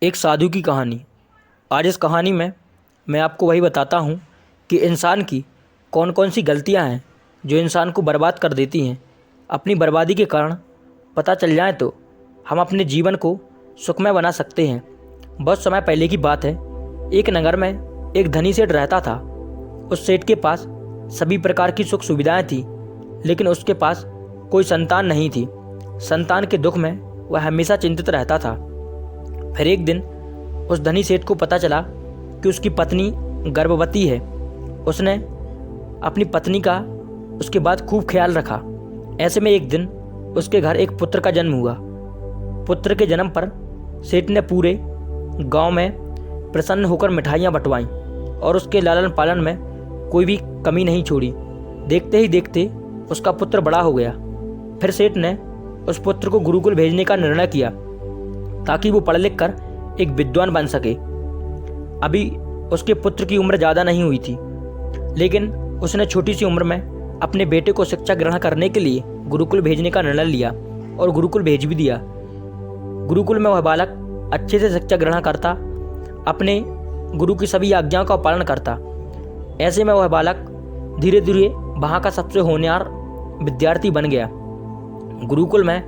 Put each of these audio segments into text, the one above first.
एक साधु की कहानी। आज इस कहानी में मैं आपको वही बताता हूँ कि इंसान की कौन कौन सी गलतियाँ हैं जो इंसान को बर्बाद कर देती हैं। अपनी बर्बादी के कारण पता चल जाए तो हम अपने जीवन को सुखमय बना सकते हैं। बहुत समय पहले की बात है। एक नगर में एक धनी सेठ रहता था। उस सेठ के पास सभी प्रकार की सुख सुविधाएं थी, लेकिन उसके पास कोई संतान नहीं थी। संतान के दुख में वह हमेशा चिंतित रहता था। फिर एक दिन उस धनी सेठ को पता चला कि उसकी पत्नी गर्भवती है। उसने अपनी पत्नी का उसके बाद खूब ख्याल रखा। ऐसे में एक दिन उसके घर एक पुत्र का जन्म हुआ। पुत्र के जन्म पर सेठ ने पूरे गांव में प्रसन्न होकर मिठाइयाँ बंटवाईं और उसके लालन पालन में कोई भी कमी नहीं छोड़ी। देखते ही देखते उसका पुत्र बड़ा हो गया। फिर सेठ ने उस पुत्र को गुरुकुल भेजने का निर्णय किया ताकि वो पढ़ लिख कर एक विद्वान बन सके। अभी उसके पुत्र की उम्र ज़्यादा नहीं हुई थी, लेकिन उसने छोटी सी उम्र में अपने बेटे को शिक्षा ग्रहण करने के लिए गुरुकुल भेजने का निर्णय लिया और गुरुकुल भेज भी दिया। गुरुकुल में वह बालक अच्छे से शिक्षा ग्रहण करता, अपने गुरु की सभी आज्ञाओं का पालन करता। ऐसे में वह बालक धीरे धीरे वहाँ का सबसे होनहार विद्यार्थी बन गया। गुरुकुल में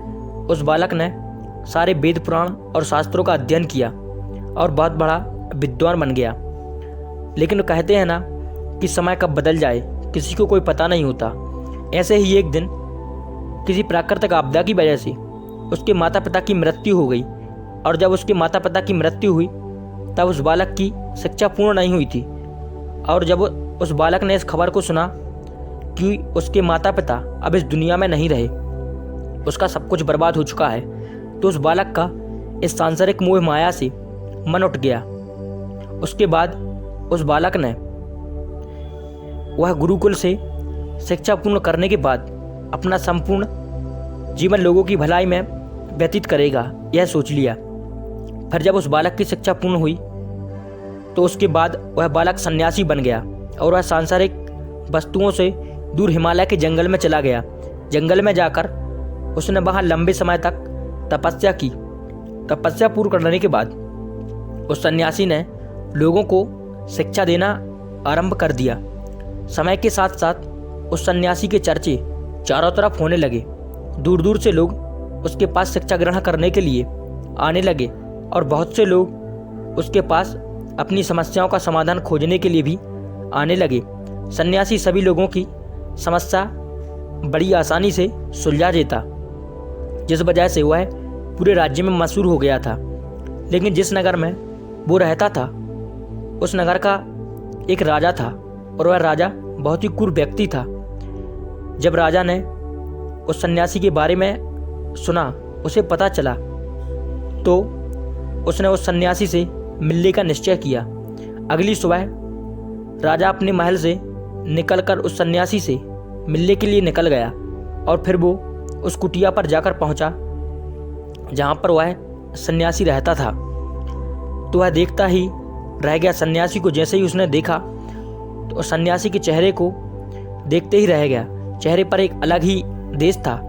उस बालक ने सारे वेद पुराण और शास्त्रों का अध्ययन किया और बहुत बड़ा विद्वान बन गया। लेकिन कहते हैं ना कि समय कब बदल जाए किसी को कोई पता नहीं होता। ऐसे ही एक दिन किसी प्राकृतिक आपदा की वजह से उसके माता पिता की मृत्यु हो गई, और जब उसके माता पिता की मृत्यु हुई तब उस बालक की शिक्षा पूर्ण नहीं हुई थी। और जब उस बालक ने इस खबर को सुना कि उसके माता पिता अब इस दुनिया में नहीं रहे, उसका सब कुछ बर्बाद हो चुका है, तो उस बालक का इस सांसारिक मोह माया से मन उठ गया। उसके बाद उस बालक ने वह गुरुकुल से शिक्षा पूर्ण करने के बाद अपना संपूर्ण जीवन लोगों की भलाई में व्यतीत करेगा, यह सोच लिया। फिर जब उस बालक की शिक्षा पूर्ण हुई तो उसके बाद वह बालक सन्यासी बन गया और वह सांसारिक वस्तुओं से दूर हिमालय के जंगल में चला गया। जंगल में जाकर उसने वहाँ लंबे समय तक तपस्या की। तपस्या पूर्ण करने के बाद उस सन्यासी ने लोगों को शिक्षा देना आरंभ कर दिया। समय के साथ साथ उस सन्यासी के चर्चे चारों तरफ होने लगे। दूर दूर से लोग उसके पास शिक्षा ग्रहण करने के लिए आने लगे और बहुत से लोग उसके पास अपनी समस्याओं का समाधान खोजने के लिए भी आने लगे। सन्यासी सभी लोगों की समस्या बड़ी आसानी से सुलझा देता, जिस वजह से वह पूरे राज्य में मशहूर हो गया था। लेकिन जिस नगर में वो रहता था उस नगर का एक राजा था, और वह राजा बहुत ही क्रूर व्यक्ति था। जब राजा ने उस सन्यासी के बारे में सुना, उसे पता चला, तो उसने उस सन्यासी से मिलने का निश्चय किया। अगली सुबह राजा अपने महल से निकलकर उस सन्यासी से मिलने के लिए निकल गया, और फिर वो उस कुटिया पर जाकर पहुंचा जहां पर वह सन्यासी रहता था। तो वह देखता ही रह गया। सन्यासी को जैसे ही उसने देखा तो सन्यासी के चेहरे को देखते ही रह गया। चेहरे पर एक अलग ही देश था।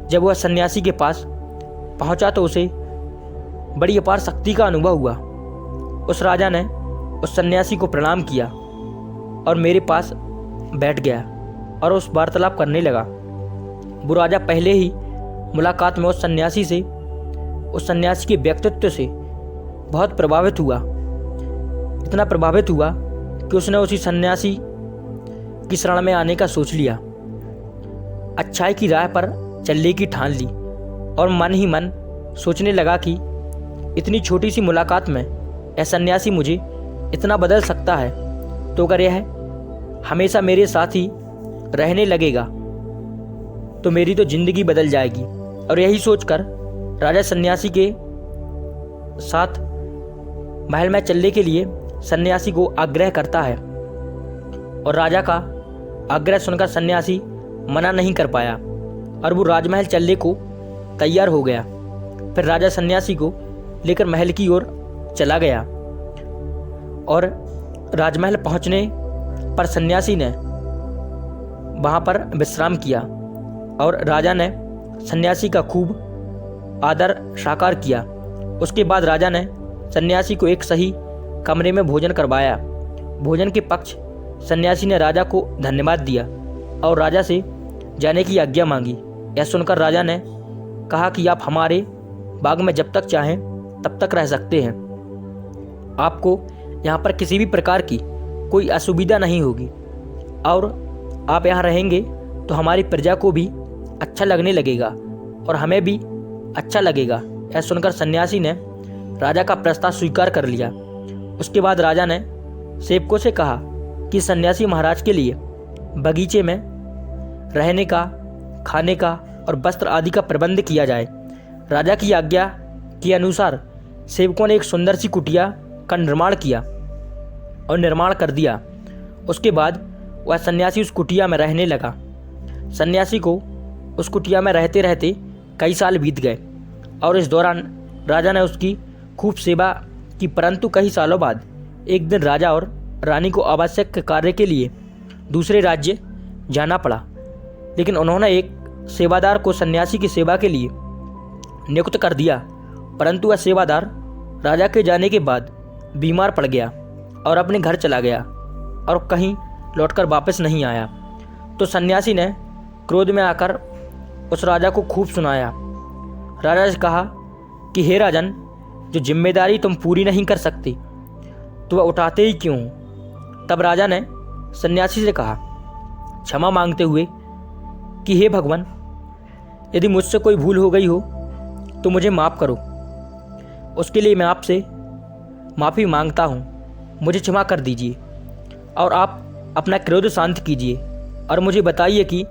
जब वह सन्यासी के पास पहुंचा तो उसे बड़ी अपार शक्ति का अनुभव हुआ। उस राजा ने उस सन्यासी को प्रणाम किया और मेरे पास बैठ गया और उस वार्तालाप करने लगा। वो राजा पहले ही मुलाकात में उस सन्यासी के व्यक्तित्व से बहुत प्रभावित हुआ। इतना प्रभावित हुआ कि उसने उसी सन्यासी की शरण में आने का सोच लिया। अच्छाई की राह पर चलने की ठान ली और मन ही मन सोचने लगा कि इतनी छोटी सी मुलाकात में यह सन्यासी मुझे इतना बदल सकता है, तो अगर यह हमेशा मेरे साथ ही रहने लगेगा तो मेरी तो जिंदगी बदल जाएगी। और यही सोचकर राजा सन्यासी के साथ महल में चलने के लिए सन्यासी को आग्रह करता है, और राजा का आग्रह सुनकर सन्यासी मना नहीं कर पाया और वो राजमहल चलने को तैयार हो गया। फिर राजा सन्यासी को लेकर महल की ओर चला गया, और राजमहल पहुंचने पर सन्यासी ने वहां पर विश्राम किया, और राजा ने सन्यासी का खूब आदर साकार किया। उसके बाद राजा ने सन्यासी को एक सही कमरे में भोजन करवाया। भोजन के पक्ष सन्यासी ने राजा को धन्यवाद दिया और राजा से जाने की आज्ञा मांगी। यह सुनकर राजा ने कहा कि आप हमारे बाग में जब तक चाहें तब तक रह सकते हैं। आपको यहाँ पर किसी भी प्रकार की कोई असुविधा नहीं होगी और आप यहाँ रहेंगे तो हमारी प्रजा को भी अच्छा लगने लगेगा और हमें भी अच्छा लगेगा। यह सुनकर सन्यासी ने राजा का प्रस्ताव स्वीकार कर लिया। उसके बाद राजा ने सेवकों से कहा कि सन्यासी महाराज के लिए बगीचे में रहने का, खाने का और वस्त्र आदि का प्रबंध किया जाए। राजा की आज्ञा के अनुसार सेवकों ने एक सुंदर सी कुटिया का निर्माण किया और निर्माण कर दिया। उसके बाद वह सन्यासी उस कुटिया में रहने लगा। सन्यासी को उस कुटिया में रहते रहते कई साल बीत गए और इस दौरान राजा ने उसकी खूब सेवा की, परंतु कई सालों बाद एक दिन राजा और रानी को आवश्यक कार्य के लिए दूसरे राज्य जाना पड़ा। लेकिन उन्होंने एक सेवादार को सन्यासी की सेवा के लिए नियुक्त कर दिया, परंतु वह सेवादार राजा के जाने के बाद बीमार पड़ गया और अपने घर चला गया और कहीं लौटकर वापस नहीं आया। तो सन्यासी ने क्रोध में आकर उस राजा को खूब सुनाया। राजा से कहा कि हे राजन, जो जिम्मेदारी तुम पूरी नहीं कर सकते तो वह उठाते ही क्यों? तब राजा ने सन्यासी से कहा क्षमा मांगते हुए कि हे भगवान, यदि मुझसे कोई भूल हो गई हो तो मुझे माफ़ करो। उसके लिए मैं आपसे माफ़ी मांगता हूँ, मुझे क्षमा कर दीजिए और आप अपना क्रोध शांत कीजिए और मुझे बताइए कि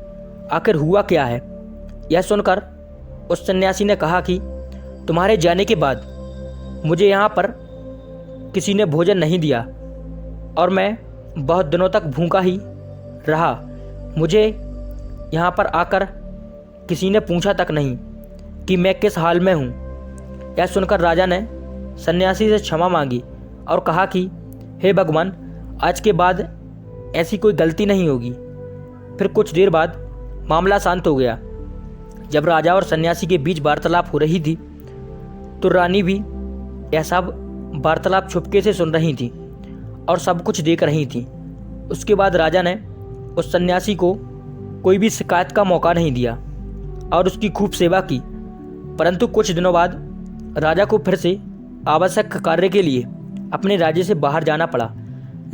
आखिर हुआ क्या है। यह सुनकर उस सन्यासी ने कहा कि तुम्हारे जाने के बाद मुझे यहाँ पर किसी ने भोजन नहीं दिया और मैं बहुत दिनों तक भूखा ही रहा। मुझे यहाँ पर आकर किसी ने पूछा तक नहीं कि मैं किस हाल में हूँ। यह सुनकर राजा ने सन्यासी से क्षमा मांगी और कहा कि हे भगवान, आज के बाद ऐसी कोई गलती नहीं होगी। फिर कुछ देर बाद मामला शांत हो गया। जब राजा और सन्यासी के बीच वार्तालाप हो रही थी तो रानी भी यह सब वार्तालाप छुपके से सुन रही थी और सब कुछ देख रही थी। उसके बाद राजा ने उस सन्यासी को कोई भी शिकायत का मौका नहीं दिया और उसकी खूब सेवा की। परंतु कुछ दिनों बाद राजा को फिर से आवश्यक कार्य के लिए अपने राज्य से बाहर जाना पड़ा।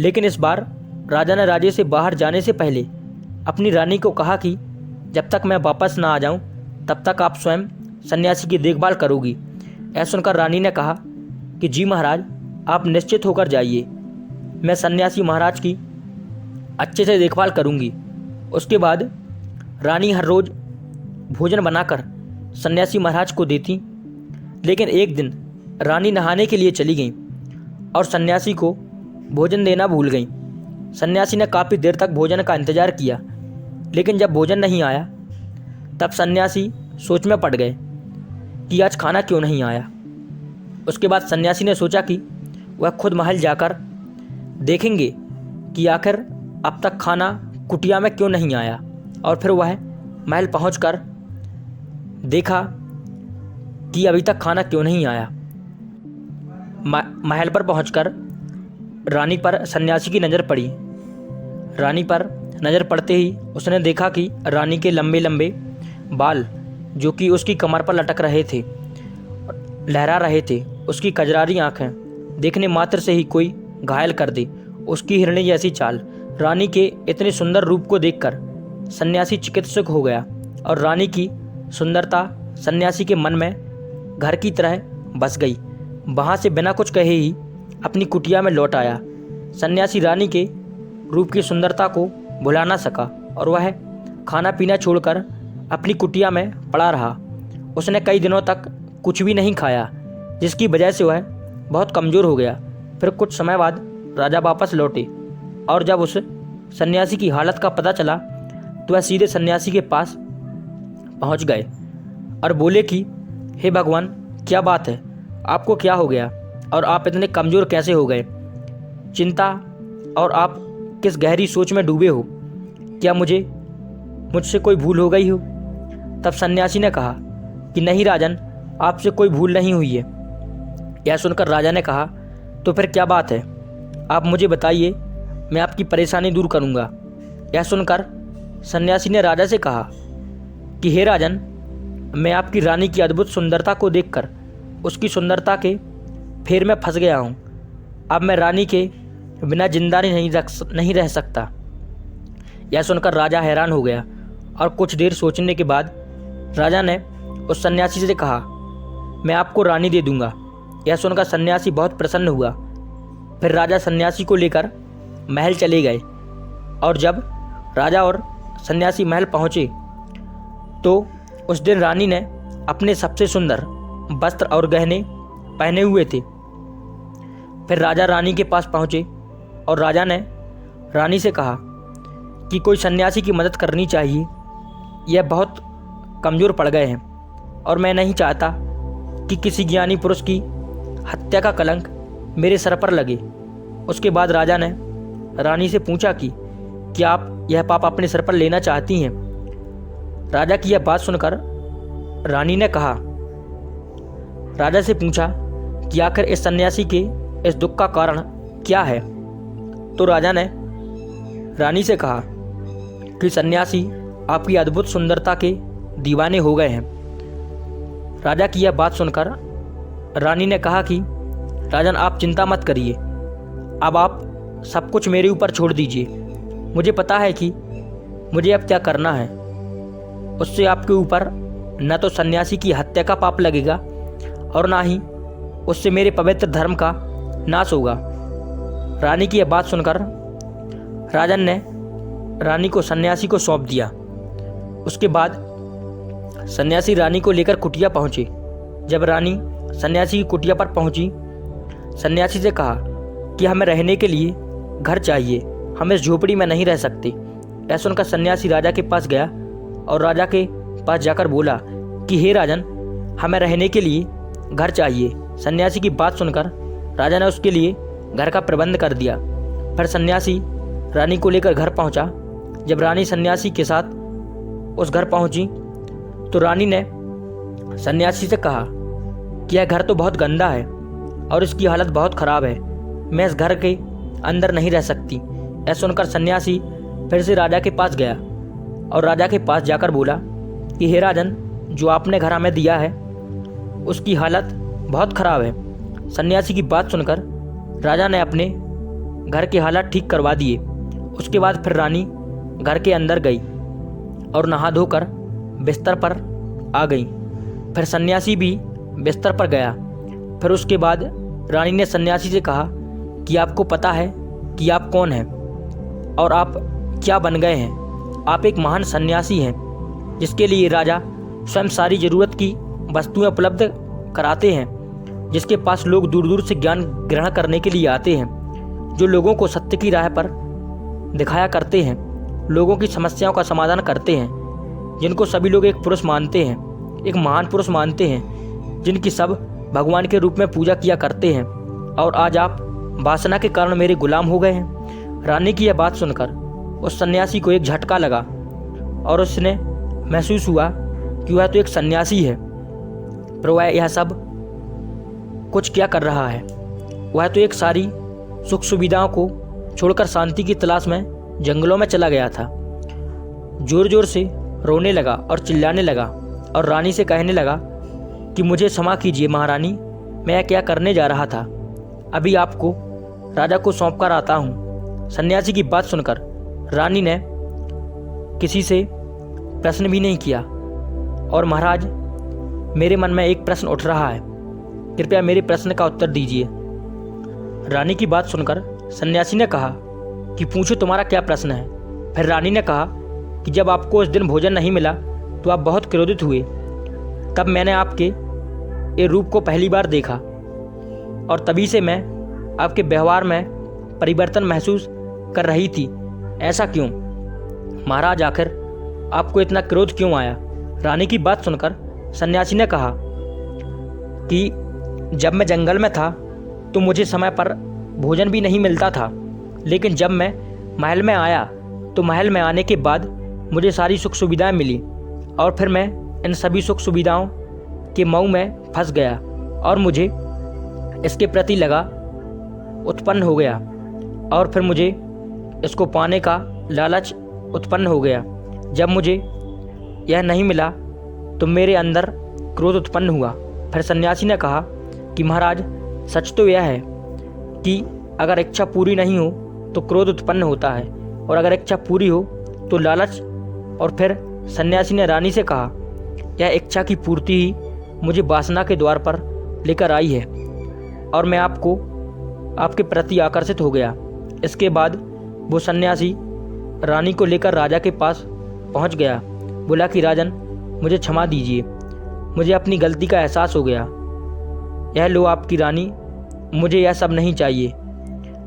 लेकिन इस बार राजा ने राज्य से बाहर जाने से पहले अपनी रानी को कहा कि जब तक मैं वापस ना आ जाऊं तब तक आप स्वयं सन्यासी की देखभाल करोगी। ऐसा सुनकर रानी ने कहा कि जी महाराज, आप निश्चित होकर जाइए, मैं सन्यासी महाराज की अच्छे से देखभाल करूंगी। उसके बाद रानी हर रोज़ भोजन बनाकर सन्यासी महाराज को देती। लेकिन एक दिन रानी नहाने के लिए चली गई और सन्यासी को भोजन देना भूल गई। सन्यासी ने काफ़ी देर तक भोजन का इंतजार किया, लेकिन जब भोजन नहीं आया तब सन्यासी सोच में पड़ गए कि आज खाना क्यों नहीं आया। उसके बाद सन्यासी ने सोचा कि वह खुद महल जाकर देखेंगे कि आखिर अब तक खाना कुटिया में क्यों नहीं आया। और फिर वह महल पहुंचकर देखा कि अभी तक खाना क्यों नहीं आया। महल पर पहुंचकर रानी पर सन्यासी की नज़र पड़ी। रानी पर नज़र पड़ते ही उसने देखा कि रानी के लंबे लंबे बाल जो कि उसकी कमर पर लटक रहे थे, लहरा रहे थे। उसकी कजरारी आँखें देखने मात्र से ही कोई घायल कर दे। उसकी हिरणी जैसी चाल। रानी के इतने सुंदर रूप को देखकर सन्यासी चिकित्सक हो गया और रानी की सुंदरता सन्यासी के मन में घर की तरह बस गई। वहाँ से बिना कुछ कहे ही अपनी कुटिया में लौट आया। सन्यासी रानी के रूप की सुंदरता को भुला ना सका और वह खाना पीना छोड़कर अपनी कुटिया में पड़ा रहा। उसने कई दिनों तक कुछ भी नहीं खाया, जिसकी वजह से वह बहुत कमज़ोर हो गया। फिर कुछ समय बाद राजा वापस लौटे और जब उस सन्यासी की हालत का पता चला तो वह सीधे सन्यासी के पास पहुंच गए और बोले कि हे भगवान, क्या बात है, आपको क्या हो गया और आप इतने कमज़ोर कैसे हो गए? चिंता और आप किस गहरी सोच में डूबे हो? क्या मुझसे कोई भूल हो गई हो? तब सन्यासी ने कहा कि नहीं राजन, आपसे कोई भूल नहीं हुई है। यह सुनकर राजा ने कहा, तो फिर क्या बात है, आप मुझे बताइए, मैं आपकी परेशानी दूर करूँगा। यह सुनकर सन्यासी ने राजा से कहा कि हे राजन, मैं आपकी रानी की अद्भुत सुंदरता को देखकर उसकी सुंदरता के फेर में फंस गया हूँ। अब मैं रानी के बिना जिंदा नहीं रह सकता। यह सुनकर राजा हैरान हो गया और कुछ देर सोचने के बाद राजा ने उस सन्यासी से कहा, मैं आपको रानी दे दूंगा। यह सुनकर सन्यासी बहुत प्रसन्न हुआ। फिर राजा सन्यासी को लेकर महल चले गए और जब राजा और सन्यासी महल पहुँचे तो उस दिन रानी ने अपने सबसे सुंदर वस्त्र और गहने पहने हुए थे। फिर राजा रानी के पास पहुँचे और राजा ने रानी से कहा कि कोई सन्यासी की मदद करनी चाहिए, यह बहुत कमज़ोर पड़ गए हैं और मैं नहीं चाहता कि किसी ज्ञानी पुरुष की हत्या का कलंक मेरे सर पर लगे। उसके बाद राजा ने रानी से पूछा कि क्या आप यह पाप अपने सर पर लेना चाहती हैं। राजा की यह बात सुनकर रानी ने कहा, राजा से पूछा कि आखिर इस सन्यासी के इस दुख का कारण क्या है। तो राजा ने रानी से कहा कि सन्यासी आपकी अद्भुत सुंदरता के दीवाने हो गए हैं। राजा की यह बात सुनकर रानी ने कहा कि राजन, आप चिंता मत करिए, अब आप सब कुछ मेरे ऊपर छोड़ दीजिए। मुझे पता है कि मुझे अब क्या करना है। उससे आपके ऊपर न तो सन्यासी की हत्या का पाप लगेगा और ना ही उससे मेरे पवित्र धर्म का नाश होगा। रानी की यह बात सुनकर राजन ने रानी को सन्यासी को सौंप दिया। उसके बाद सन्यासी रानी को लेकर कुटिया पहुँचे। जब रानी सन्यासी की कुटिया पर पहुँची, सन्यासी से कहा कि हमें रहने के लिए घर चाहिए, हम इस झोपड़ी में नहीं रह सकते। ऐसा सुनकर सन्यासी राजा के पास गया और राजा के पास जाकर बोला कि हे राजन, हमें रहने के लिए घर चाहिए। सन्यासी की बात सुनकर राजा ने उसके लिए घर का प्रबंध कर दिया। फिर सन्यासी रानी को लेकर घर पहुंचा। जब रानी सन्यासी के साथ उस घर पहुंची तो रानी ने सन्यासी से कहा कि यह घर तो बहुत गंदा है और इसकी हालत बहुत ख़राब है, मैं इस घर के अंदर नहीं रह सकती। ऐसा सुनकर सन्यासी फिर से राजा के पास गया और राजा के पास जाकर बोला कि हे राजन, जो आपने घर हमें दिया है उसकी हालत बहुत ख़राब है। सन्यासी की बात सुनकर राजा ने अपने घर की हालत ठीक करवा दिए। उसके बाद फिर रानी घर के अंदर गई और नहा धोकर बिस्तर पर आ गई। फिर सन्यासी भी बिस्तर पर गया। फिर उसके बाद रानी ने सन्यासी से कहा कि आपको पता है कि आप कौन हैं और आप क्या बन गए हैं। आप एक महान सन्यासी हैं जिसके लिए राजा स्वयं सारी ज़रूरत की वस्तुएं उपलब्ध कराते हैं, जिसके पास लोग दूर दूर से ज्ञान ग्रहण करने के लिए आते हैं, जो लोगों को सत्य की राह पर दिखाया करते हैं, लोगों की समस्याओं का समाधान करते हैं, जिनको सभी लोग एक पुरुष मानते हैं, एक महान पुरुष मानते हैं, जिनकी सब भगवान के रूप में पूजा किया करते हैं। और आज आप वासना के कारण मेरे गुलाम हो गए हैं। रानी की यह बात सुनकर उस सन्यासी को एक झटका लगा और उसने महसूस हुआ कि वह तो एक सन्यासी है, पर वह यह सब कुछ क्या कर रहा है। वह तो एक सारी सुख सुविधाओं को छोड़कर शांति की तलाश में जंगलों में चला गया था। जोर जोर से रोने लगा और चिल्लाने लगा और रानी से कहने लगा कि मुझे क्षमा कीजिए महारानी, मैं क्या करने जा रहा था, अभी आपको राजा को सौंप कर आता हूँ। सन्यासी की बात सुनकर रानी ने किसी से प्रश्न भी नहीं किया और महाराज, मेरे मन में एक प्रश्न उठ रहा है, कृपया मेरे प्रश्न का उत्तर दीजिए। रानी की बात सुनकर सन्यासी ने कहा कि पूछो, तुम्हारा क्या प्रश्न है। फिर रानी ने कहा कि जब आपको उस दिन भोजन नहीं मिला तो आप बहुत क्रोधित हुए। तब मैंने आपके ये रूप को पहली बार देखा और तभी से मैं आपके व्यवहार में परिवर्तन महसूस कर रही थी। ऐसा क्यों महाराज, आखिर आपको इतना क्रोध क्यों आया। रानी की बात सुनकर सन्यासी ने कहा कि जब मैं जंगल में था तो मुझे समय पर भोजन भी नहीं मिलता था, लेकिन जब मैं महल में आया तो महल में आने के बाद मुझे सारी सुख सुविधाएं मिली और फिर मैं इन सभी सुख सुविधाओं के मोह में फंस गया और मुझे इसके प्रति लगा उत्पन्न हो गया और फिर मुझे इसको पाने का लालच उत्पन्न हो गया। जब मुझे यह नहीं मिला तो मेरे अंदर क्रोध उत्पन्न हुआ। फिर सन्यासी ने कहा कि महाराज, सच तो यह है कि अगर इच्छा पूरी नहीं हो तो क्रोध उत्पन्न होता है और अगर इच्छा पूरी हो तो लालच। और फिर सन्यासी ने रानी से कहा, यह इच्छा की पूर्ति ही मुझे वासना के द्वार पर लेकर आई है और मैं आपके प्रति आकर्षित हो गया। इसके बाद वो सन्यासी रानी को लेकर राजा के पास पहुंच गया। बोला कि राजन, मुझे क्षमा दीजिए, मुझे अपनी गलती का एहसास हो गया। यह लो आपकी रानी, मुझे यह सब नहीं चाहिए।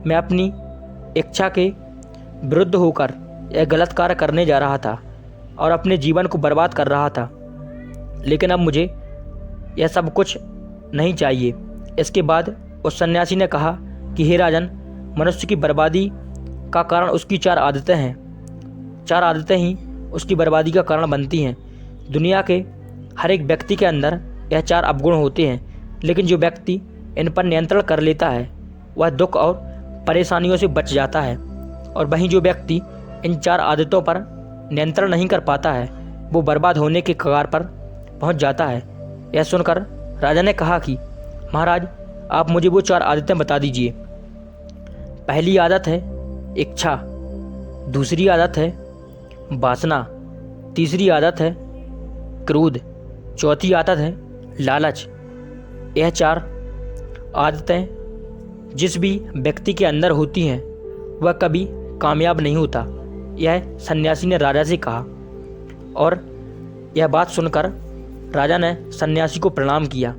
मैं अपनी इच्छा के विरुद्ध होकर यह गलत कार्य करने जा रहा था और अपने जीवन को बर्बाद कर रहा था, लेकिन अब मुझे यह सब कुछ नहीं चाहिए। इसके बाद उस सन्यासी ने कहा कि हे राजन, मनुष्य की बर्बादी का कारण उसकी 4 आदतें हैं। 4 आदतें ही उसकी बर्बादी का कारण बनती हैं। दुनिया के हर एक व्यक्ति के अंदर यह 4 अवगुण होते हैं, लेकिन जो व्यक्ति इन पर नियंत्रण कर लेता है वह दुख और परेशानियों से बच जाता है, और वहीं जो व्यक्ति इन 4 आदतों पर नियंत्रण नहीं कर पाता है वो बर्बाद होने के कगार पर पहुंच जाता है। यह सुनकर राजा ने कहा कि महाराज, आप मुझे वो 4 आदतें बता दीजिए। पहली आदत है इच्छा, दूसरी आदत है वासना, तीसरी आदत है क्रोध, चौथी आदत है लालच। यह 4 आदतें जिस भी व्यक्ति के अंदर होती हैं वह कभी कामयाब नहीं होता। यह सन्यासी ने राजा से कहा और यह बात सुनकर राजा ने सन्यासी को प्रणाम किया।